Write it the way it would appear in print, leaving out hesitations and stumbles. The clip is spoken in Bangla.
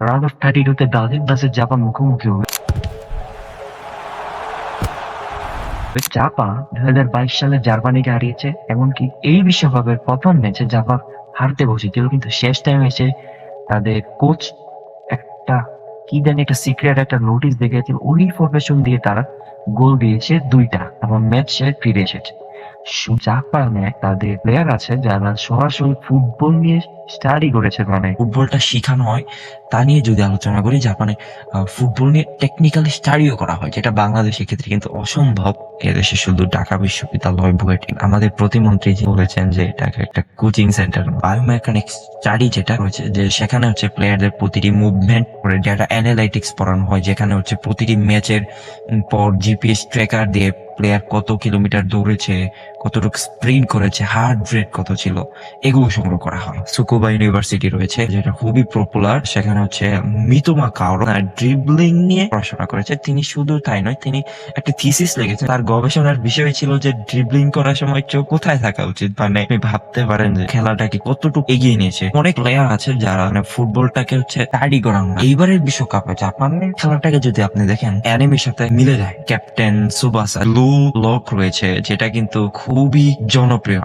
রাউন্ড অফ 32-তে ব্রাজিল ভার্সেস জাপান মুখোমুখি হবে। জাপান 2022 সালে জার্মানিকে হারিয়েছে, এমনকি এই বিশ্বকাপের প্রথম ম্যাচে জাপান হারতে বসেছিল, কিন্তু শেষ টাইমে এসে তাদের কোচ একটা কি জানি একটা সিক্রেট একটা নোটিশ দেখেছিল, ওই ফরমেশন দিয়ে তারা গোল দিয়েছে 2টা এবং ম্যাচ ফিরে এসেছে। জাপানে তাদের প্লেয়ার আছে যারা সরাসরি ফুটবল নিয়ে স্টাডি করেছে, মানে ফুটবলটা শিখানো হয় তা নিয়ে যদি আলোচনা করি, জাপানে ফুটবল নিয়ে টেকনিক্যাল স্টাডিও করা হয়, যেটা বাংলাদেশের ক্ষেত্রে কিন্তু অসম্ভব। এদেশে শুধু ঢাকা বিশ্ববিদ্যালয় বুয়েটে আমাদের প্রতিমন্ত্রী যে বলেছেন যে এটাকে একটা কোচিং সেন্টার, বায়োমেকানিক্স স্টাডি যেটা হচ্ছে যে সেখানে হচ্ছে প্লেয়ারদের প্রতিটি মুভমেন্ট করে ডেটা অ্যানালাইটিক্স পড়ানো হয়, যেখানে হচ্ছে প্রতিটি ম্যাচের পর জিপিএস ট্র্যাকার দিয়ে প্লেয়ার কত কিলোমিটার দৌড়েছে, কতটুকু স্প্রিন্ট করেছে, হার্ট রেট কত ছিল, এগুলো সংগ্রহ করা হয়। সুকুবা ইউনিভার্সিটি রয়েছে যেটা খুবই পপুলার, সেখানে হচ্ছে মিতোমা কাওরো ড্রিবলিং নিয়ে পড়াশোনা করেছে। তিনি শুধু তাই নয়, তিনি একটা থিসিস লিখেছেন, তার গবেষণার বিষয় ছিল যে ড্রিবলিং করার সময় কেউ কোথায় থাকা উচিত। মানে আপনি ভাবতে পারেন যে খেলাটাকে কতটুকু এগিয়ে নিয়েছে। অনেক প্লেয়ার আছে যারা মানে ফুটবলটাকে হচ্ছে স্টাডি করানো হয়। এইবারের বিশ্বকাপে জাপানের খেলাটাকে যদি আপনি দেখেন, অ্যানিমের সাথে মিলে যায়। ক্যাপ্টেন সুবাসা ব্লু লক রয়েছে, যেটা কিন্তু খুবই জনপ্রিয়।